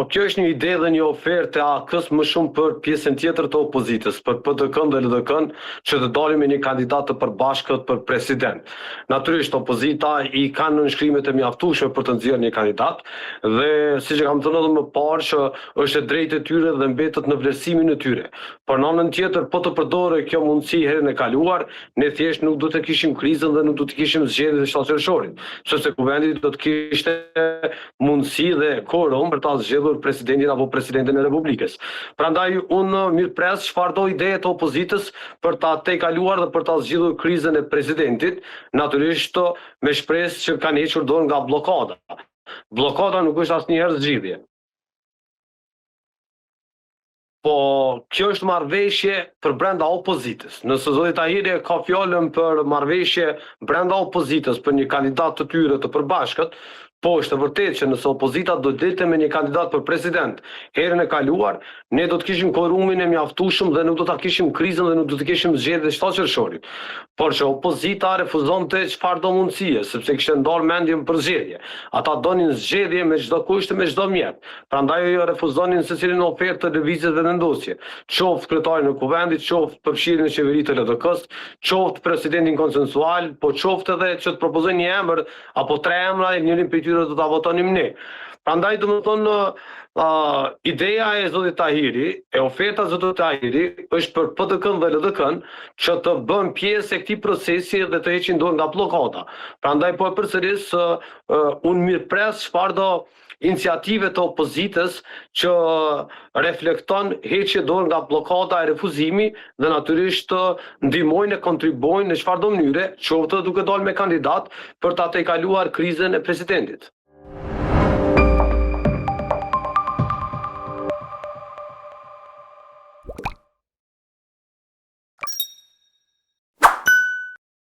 Po kjo është një ide dhe një ofertë e AK-s më shumë për pjesën tjetër të opozitës, për PDK-n dhe LDK-n, që të dalim me një kandidat të përbashkët për president. Natyrisht opozita i kanë nënshkrimet e mjaftueshme për të nxjerrë një kandidat dhe siç e kam thënë edhe më parë që është e drejtë e tyre dhe mbetet në vlerësimin e tyre. Por në anën tjetër, po të përdorë kjo mundësi herën e kaluar, ne thjesht nuk do të kishim krizën dhe nuk do të kishim zgjedhjet e 7 qershorit, sepse kuvendi do të kishte mundësi dhe quorum për ta zgjedhur presidentin apo presidenten e Republikës. Prandaj unë mirëpres çfarë do ide të opozitës për ta tejkaluar dhe për ta zgjidhur krizën e presidentit, natyrisht me shpresë që kanë hequr dorë nga bllokada. Bllokada nuk është asnjëherë zgjidhje. Po kjo është marrëveshje për brenda opozitës. Nëse zoti Tahiri ka fjalën për marrëveshje brenda opozitës për një kandidat të tyre të përbashkët, po është e vërtetë që nëse opozita do dilte me një kandidat për president herën e kaluar, ne do të kishim quorumin e mjaftueshëm dhe nuk do ta kishim krizën dhe nuk do të kishim zgjedhjet e 7 qershorit. Por që opozita refuzonte çfarëdo mundësie, sepse kishte ndarë mendjen për zgjedhje. Ata donin zgjedhje me çdo kusht e me çdo mjet. Prandaj ajo refuzonin secilin ofertë të lëvizjes dhe vendosje. Qoftë kryetarin e kuvendit, qoftë përfshirjen e qeveritë të LDK-s, qoftë presidentin konsensual, po qoftë edhe që të propozojnë një emër apo 3 emra e njërin prej tyre do ta votonim ne. Prandaj domethënë ideja e zotit Tahiri, e oferta e zotit Tahiri është për PDK-n dhe LDK-n që të bën pjesë e këtij procesi dhe të heqin dorë nga bllokada. Prandaj po e përsëris, unë mirëpres çfarëdo iniciative të opozitës që reflekton heqje dorë nga bllokada e refuzimi dhe natyrisht ndihmojnë e kontribuojnë në çfarëdo mënyre, qoftë duke dalë me kandidat për ta tejkaluar krizën e presidentit.